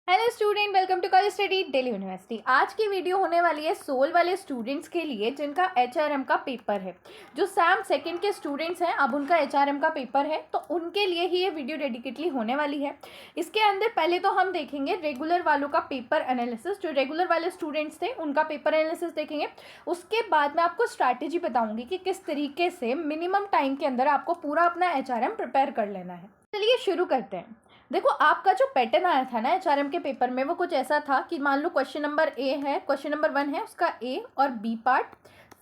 Hello student, welcome to college study Delhi university. आज की video होने वाली है सोल वाले स्टूडेंट्स के लिए जिनका एचआरएम का पेपर है। जो सैम सेकंड के स्टूडेंट्स हैं, अब उनका एचआरएम का पेपर है, तो उनके लिए ही ये वीडियो डेडिकेटली होने वाली है। इसके अंदर पहले तो हम देखेंगे रेगुलर वालों का पेपर एनालिसिस। जो रेगुलर वाले स्टूडेंट्स थे उनका पेपर एनालिसिस देखेंगे। उसके बाद मैं आपको स्ट्रैटेजी बताऊँगी कि किस तरीके से मिनिमम टाइम के अंदर आपको पूरा अपना एचआरएम प्रिपेयर कर लेना है। चलिए शुरू करते हैं। देखो, आपका जो पैटर्न आया था ना एचआरएम के पेपर में, वो कुछ ऐसा था कि मान लो क्वेश्चन नंबर ए है, क्वेश्चन नंबर 1 है, उसका ए और बी पार्ट,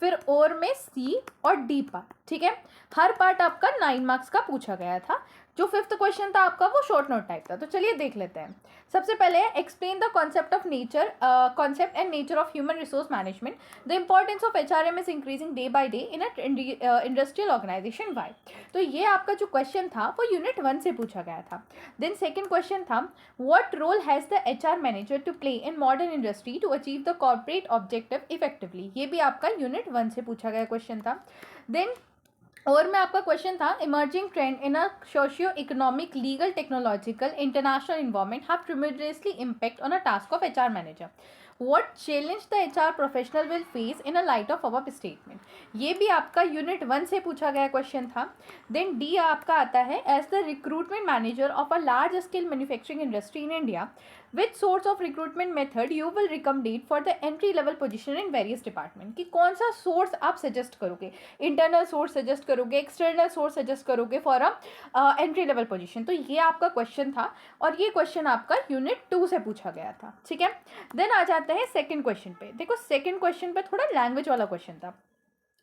फिर और में सी और डी पार्ट। ठीक है, हर पार्ट आपका 9 मार्क्स का पूछा गया था। जो 5th क्वेश्चन था आपका वो शॉर्ट नोट टाइप था। तो चलिए देख लेते हैं। सबसे पहले explain the concept and nature of human resource management. The importance of HRM is increasing day by day in industrial organisation. Why? तो ये आपका जो क्वेश्चन था वो यूनिट 1 से पूछा गया था। देन सेकेंड क्वेश्चन था what role has the HR manager to play in modern industry to achieve the corporate objective effectively. ये भी आपका यूनिट 1 से पूछा गया क्वेश्चन था। देन और में आपका क्वेश्चन था emerging trend in a socio economic legal technological international environment have tremendously impact on a task of HR manager. What challenge the HR professional will face in a light of above statement. ये भी आपका unit 1 से पूछा गया question था। Then D आपका आता है as the recruitment manager of a large scale manufacturing industry in India which source of recruitment method you will recommended for the entry level position in various department. कि कौन सा source आप suggest करोगे, internal source suggest करोगे, external source suggest करोगे for a entry level position. तो ये आपका क्वेश्चन था और ये क्वेश्चन आपका यूनिट 2 से पूछा गया था। ठीक है, देन आ जाते हैं सेकंड क्वेश्चन पे। देखो, सेकंड क्वेश्चन पे थोड़ा लैंग्वेज वाला क्वेश्चन था।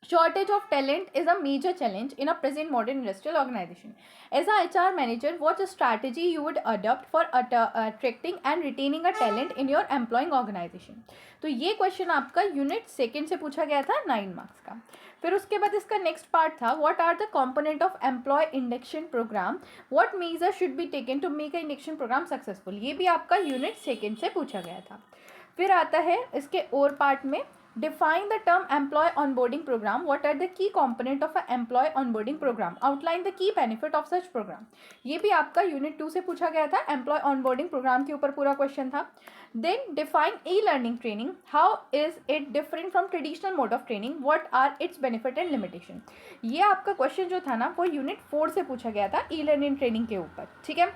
Shortage of talent is a major challenge in a present modern industrial organization. As a HR manager, what strategy you would adopt for attracting and retaining a talent in your employing organization? तो ये question आपका unit 2 से पूछा गया था 9 marks का। फिर उसके बाद इसका नेक्स्ट पार्ट था what are the component of employee induction program, what measure should be taken to make a induction program successful. ये भी आपका यूनिट 2 से पूछा गया था। फिर आता है इसके और पार्ट में define the term employee onboarding program, what are the key component of a employee onboarding program, outline the key benefit of such program। ये भी आपका यूनिट 2 से पूछा गया था। एम्प्लॉय ऑनबोर्डिंग प्रोग्राम के ऊपर पूरा क्वेश्चन था। Then define e learning training, how is it different from traditional mode of training, what are its benefit and limitation. ये आपका क्वेश्चन जो था ना वो यूनिट 4 से पूछा गया था ई लर्निंग ट्रेनिंग के ऊपर। ठीक है,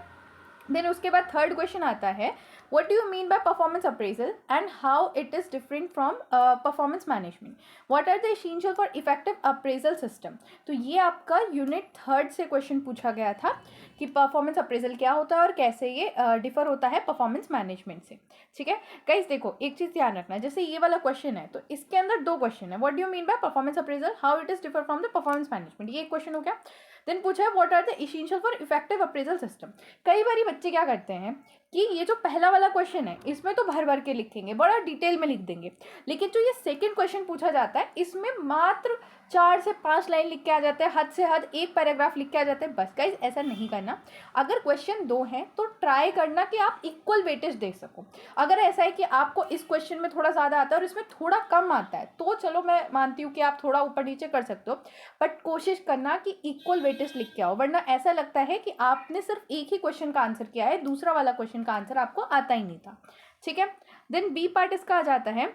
देन उसके बाद थर्ड क्वेश्चन आता है what do you mean by performance appraisal and how it is different from performance management, what are the essential for effective appraisal system। तो ये आपका यूनिट 3 से क्वेश्चन पूछा गया था कि परफॉर्मेंस अप्रेजल क्या होता है और कैसे ये डिफर होता है परफॉर्मेंस मैनेजमेंट से। ठीक है गाइस, देखो एक चीज़ ध्यान रखना, जैसे ये वाला क्वेश्चन है तो इसके अंदर 2 क्वेश्चन है। What do you mean by performance appraisal, how it is differ from the performance management, ये एक क्वेश्चन हो गया। देन पूछा है what are the essential for effective appraisal system. कई बार बच्चे क्या करते हैं कि ये जो पहला वाला क्वेश्चन है इसमें तो भर भर के लिखेंगे, बड़ा डिटेल में लिख देंगे, लेकिन जो ये सेकंड क्वेश्चन पूछा जाता है इसमें मात्र 4 से 5 लाइन लिख के आ जाते हैं, हद से हद 1 पैराग्राफ लिख के आ जाते हैं बस। गाइस ऐसा नहीं करना। अगर क्वेश्चन 2 है तो ट्राई करना कि आप इक्वल वेटेज दे सको। अगर ऐसा है कि आपको इस क्वेश्चन में थोड़ा ज़्यादा आता है और इसमें थोड़ा कम आता है तो चलो मैं मानती हूँ कि आप थोड़ा ऊपर नीचे कर सकते हो, बट कोशिश करना कि इक्वल वेटेज लिख के आओ, वरना ऐसा लगता है कि आपने सिर्फ एक ही क्वेश्चन का आंसर किया है, दूसरा वाला क्वेश्चन का आंसर आपको आता ही नहीं था। ठीक है, देन बी पार्ट इसका आ जाता है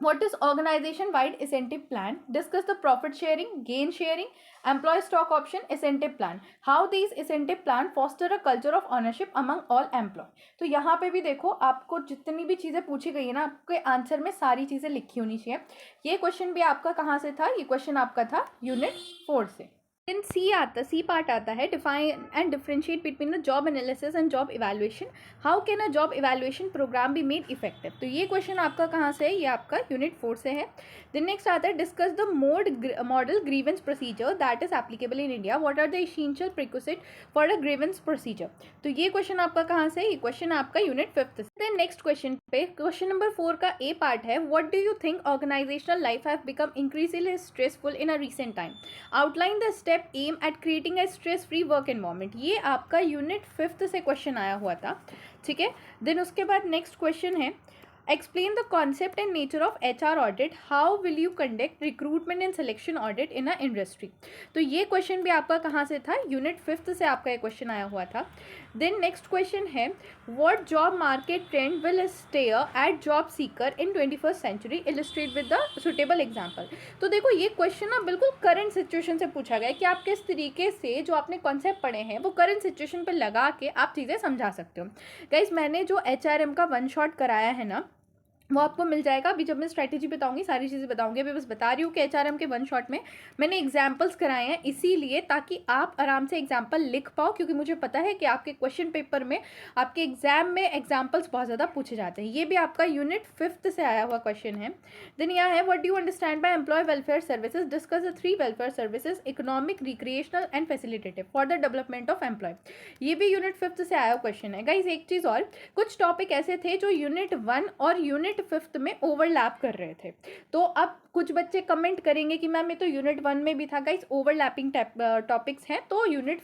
what is organization wide incentive plan, discuss the profit sharing, gain sharing, employee stock option, incentive plan, how these incentive plan foster a culture of ownership among all employee। तो यहाँ पे भी देखो आपको जितनी भी चीज़ें पूछी गई है ना आपके आंसर में सारी चीज़ें लिखी होनी चाहिए। ये क्वेश्चन भी आपका कहाँ से था, ये क्वेश्चन आपका था यूनिट 4 से। देन सी पार्ट आता है define and differentiate between the job analysis and job evaluation, how can a job evaluation program be made effective. तो ये क्वेश्चन आपका कहाँ से है, ये आपका यूनिट 4 से है। देन नेक्स्ट आता है discuss the model grievance procedure that is applicable in India, what are the essential prerequisite for a grievance procedure. तो ये क्वेश्चन आपका कहाँ से है, ये क्वेश्चन आपका यूनिट 5 से। देन नेक्स्ट क्वेश्चन पे क्वेश्चन नंबर 4 का ए पार्ट है what do you think organisational life have become increasingly stressful in a recent time, outline the step aim at creating a stress free work environment. ये आपका unit 5 से question आया हुआ था। ठीक है, देन उसके बाद नेक्स्ट क्वेश्चन है explain the concept and nature of HR audit, how will you conduct recruitment and selection audit in a industry. तो ये क्वेश्चन भी आपका कहाँ से था, यूनिट 5th से आपका ये क्वेश्चन आया हुआ था। देन नेक्स्ट क्वेश्चन है what job market trend will stare at job seeker in 21st century, illustrate with the suitable example. तो देखो ये क्वेश्चन ना बिल्कुल करंट सिचुएशन से पूछा गया है कि आप किस तरीके से जो आपने कॉन्सेप्ट पढ़े हैं वो करंट सिचुएशन पर लगा के आप चीज़ें समझा सकते हो। गाइस मैंने जो HRM का 1 शॉट कराया है ना वो आपको मिल जाएगा। अभी जब मैं स्ट्रैटेजी बताऊंगी सारी चीज़ें बताऊंगी, अभी बस बता रही हूँ कि HRM के 1 शॉट में मैंने एग्जाम्पल्स कराए हैं इसीलिए ताकि आप आराम से एग्जाम्पल लिख पाओ, क्योंकि मुझे पता है कि आपके क्वेश्चन पेपर में आपके एग्जाम में एग्जाम्पल्स बहुत ज़्यादा पूछे जाते हैं। ये भी आपका यूनिट 5th से आया हुआ क्वेश्चन है। देन यह है what do you understand by employee welfare services, discuss the 3 welfare services, economic, recreational and facilitative for the development of employee. ये भी यूनिट 5th से आया हुआ क्वेश्चन है। गाइज एक चीज़ और, कुछ टॉपिक ऐसे थे जो यूनिट 1 और यूनिट 5th में ओवरलैप कर रहे थे। तो अब कुछ बच्चे कमेंट करेंगे कि मैम ये तो यूनिट 1 में भी था। गाइस ओवरलैपिंग टॉपिक्स हैं, तो यूनिट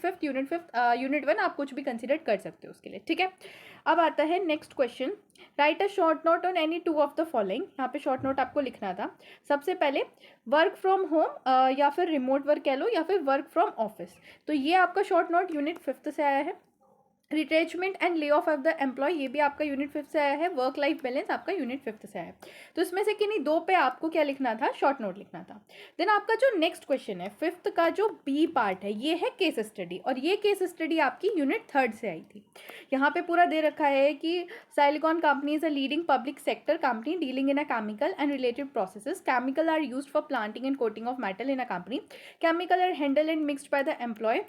1 आप कुछ भी कंसिडर कर सकते हो उसके लिए, ठीक है। अब आता है next question, right a short note on any 2 of the following. यहाँ पे शॉर्ट नोट आपको लिखना था। सबसे पहले वर्क फ्रॉम होम या फिर रिमोट वर्क कह लो या फिर वर्क फ्रॉम ऑफिस, तो ये आपका शॉर्ट नोट यूनिट 5th से आया है। Retrenchment and lay off the employ, ये भी आपका यूनिट 5th से आया है। वर्क लाइफ बैलेंस आपका यूनिट 5th से आया है। तो इसमें से किन्हीं 2 पे आपको क्या लिखना था, शॉर्ट नोट लिखना था। देन आपका जो नेक्स्ट क्वेश्चन है 5th का जो बी पार्ट है ये है केस स्टडी, और ये केस स्टडी आपकी यूनिट 3rd से आई थी। यहाँ पे पूरा दे रखा है कि silicon company is a leading public sector company dealing in a chemical and related processes, chemical are used for planting and coating of metal in a company, chemical are handle and mixed by the employ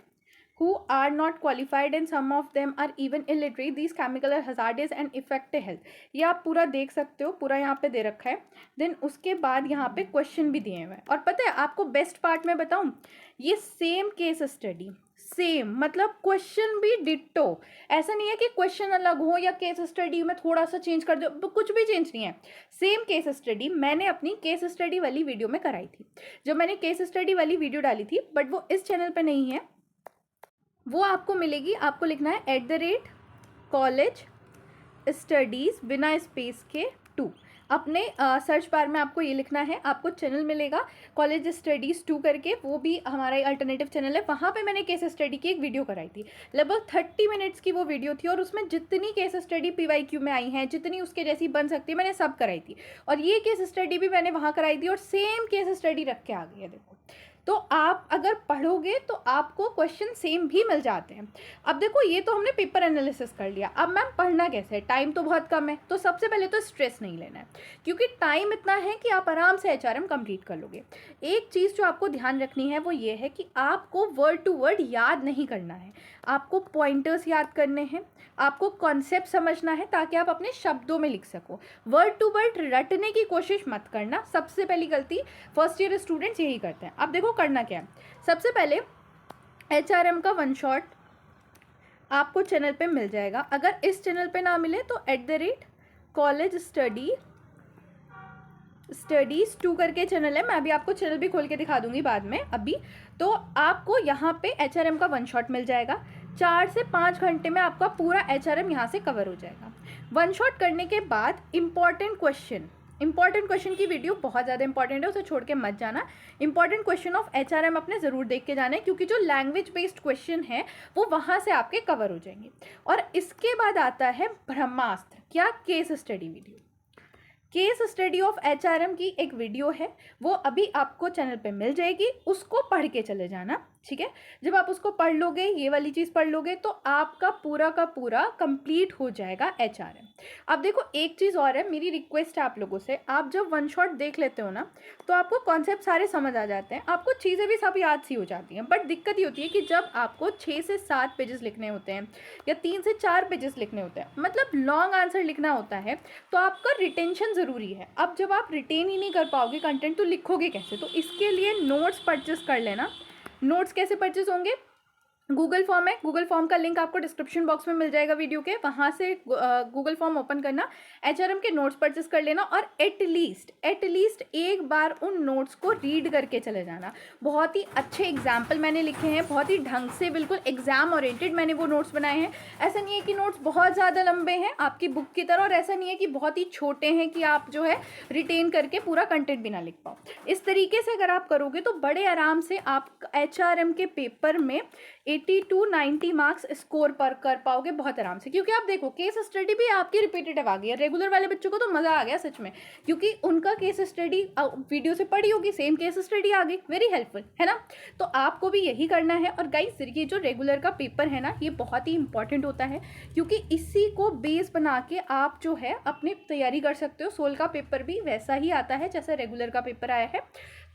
who are not qualified and some of them are even illiterate, these chemical are hazardous and affect health। ये आप पूरा देख सकते हो, पूरा यहाँ पे दे रखा है। देन उसके बाद यहाँ पे क्वेश्चन भी दिए हुए हैं, और पता है आपको बेस्ट पार्ट में बताऊँ, ये सेम केस स्टडी, सेम मतलब क्वेश्चन भी डिट्टो। ऐसा नहीं है कि क्वेश्चन अलग हो या केस स्टडी में थोड़ा सा चेंज कर दो, कुछ भी चेंज नहीं है। सेम केस स्टडी मैंने अपनी केस स्टडी वाली वीडियो में कराई थी। जब मैंने केस स्टडी वाली वीडियो डाली थी, बट वो इस चैनल पर नहीं है, वो आपको मिलेगी। आपको लिखना है @कॉलेज स्टडीज़ बिना स्पेस के 2। अपने सर्च बार में आपको ये लिखना है, आपको चैनल मिलेगा कॉलेज स्टडीज़ 2 करके, वो भी हमारा अल्टरनेटिव चैनल है। वहाँ पे मैंने केस स्टडी की एक वीडियो कराई थी, लगभग 30 मिनट्स की वो वीडियो थी, और उसमें जितनी केस स्टडी PYQ में आई हैं, जितनी उसके जैसी बन सकती है, मैंने सब कराई थी। और ये केस स्टडी भी मैंने वहाँ कराई थी, और सेम केस स्टडी रख के आ गई है। देखो, तो आप अगर पढ़ोगे तो आपको क्वेश्चन सेम भी मिल जाते हैं। अब देखो ये तो हमने पेपर एनालिसिस कर लिया, अब मैम पढ़ना कैसे है, टाइम तो बहुत कम है। तो सबसे पहले तो स्ट्रेस नहीं लेना है, क्योंकि टाइम इतना है कि आप आराम से HRM कंप्लीट कर लोगे। एक चीज़ जो आपको ध्यान रखनी है वो ये है कि आपको वर्ड टू वर्ड याद नहीं करना है, आपको पॉइंटर्स याद करने हैं, आपको कॉन्सेप्ट समझना है ताकि आप अपने शब्दों में लिख सको। वर्ड टू वर्ड रटने की कोशिश मत करना, सबसे पहली गलती फर्स्ट ईयर स्टूडेंट्स यही करते हैं। अब देखो करना क्या है, सबसे पहले HRM का 1 शॉट आपको चैनल पे मिल जाएगा। अगर इस चैनल पे ना मिले तो @कॉलेज स्टडीज़ 2 करके चैनल है, मैं अभी आपको चैनल भी खोल के दिखा दूंगी बाद में। अभी तो आपको यहाँ पे HRM का 1 शॉट मिल जाएगा। 4 से 5 घंटे में आपका पूरा HRM यहाँ से कवर हो जाएगा। 1 शॉट करने के बाद इंपॉर्टेंट क्वेश्चन की वीडियो बहुत ज़्यादा इंपॉर्टेंट है, उसे छोड़ के मत जाना। इंपॉर्टेंट क्वेश्चन ऑफ HRM अपने ज़रूर देख के जाना है, क्योंकि जो लैंग्वेज बेस्ड क्वेश्चन है वो वहाँ से आपके कवर हो जाएंगे। और इसके बाद आता है ब्रह्मास्त्र, क्या, case study video. Case study of HRM की एक वीडियो है, वो अभी आपको चैनल पे मिल जाएगी, उसको पढ़ के चले जाना, ठीक है। जब आप उसको पढ़ लोगे, ये वाली चीज़ पढ़ लोगे, तो आपका पूरा का पूरा कंप्लीट हो जाएगा HRM। अब देखो एक चीज़ और है, मेरी रिक्वेस्ट है आप लोगों से, आप जब 1 शॉट देख लेते हो ना तो आपको कॉन्सेप्ट सारे समझ आ जाते हैं, आपको चीज़ें भी सब याद सी हो जाती हैं। बट दिक्कत ये होती है कि जब आपको 6 से 7 पेजेस लिखने होते हैं या 3 से 4 पेजेस लिखने होते हैं, मतलब लॉन्ग आंसर लिखना होता है, तो आपका रिटेंशन ज़रूरी है। अब जब आप रिटेन ही नहीं कर पाओगे कंटेंट तो लिखोगे कैसे? तो इसके लिए नोट्स परचेस कर लेना। नोट्स कैसे परचेस होंगे? गूगल फॉर्म है, गूगल फॉर्म का लिंक आपको डिस्क्रिप्शन बॉक्स में मिल जाएगा वीडियो के, वहाँ से गूगल फॉर्म ओपन करना, एचआरएम के नोट्स परचेस कर लेना और एटलीस्ट एक बार उन नोट्स को रीड करके चले जाना। बहुत ही अच्छे एग्जाम्पल मैंने लिखे हैं, बहुत ही ढंग से बिल्कुल एग्जाम ओरिएंटेड मैंने वो नोट्स बनाए हैं। ऐसा नहीं है कि नोट्स बहुत ज़्यादा लंबे हैं आपकी बुक की तरह, और ऐसा नहीं है कि बहुत ही छोटे हैं कि आप जो है रिटेन करके पूरा कंटेंट भी ना लिख पाओ। इस तरीके से अगर आप करोगे तो बड़े आराम से आप एचआरएम के पेपर में 80 to 90 मार्क्स स्कोर पर कर पाओगे बहुत आराम से। क्योंकि आप देखो केस स्टडी भी आपकी रिपीटेटिव आ गई है, रेगुलर वाले बच्चों को तो मज़ा आ गया सच में, क्योंकि उनका केस स्टडी वीडियो से पढ़ी होगी, सेम केस स्टडी आ गई, वेरी हेल्पफुल है ना। तो आपको भी यही करना है। और गाइस ये जो रेगुलर का पेपर है ना, ये बहुत ही इंपॉर्टेंट होता है, क्योंकि इसी को बेस बना के आप जो है अपनी तैयारी कर सकते हो। सोल का पेपर भी वैसा ही आता है जैसा रेगुलर का पेपर आया है,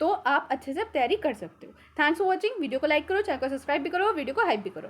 तो आप अच्छे से तैयारी कर सकते हो। Thanks for watching. वीडियो को लाइक करो, चैनल को सब्सक्राइब भी करो, वीडियो को हाइप भी करो।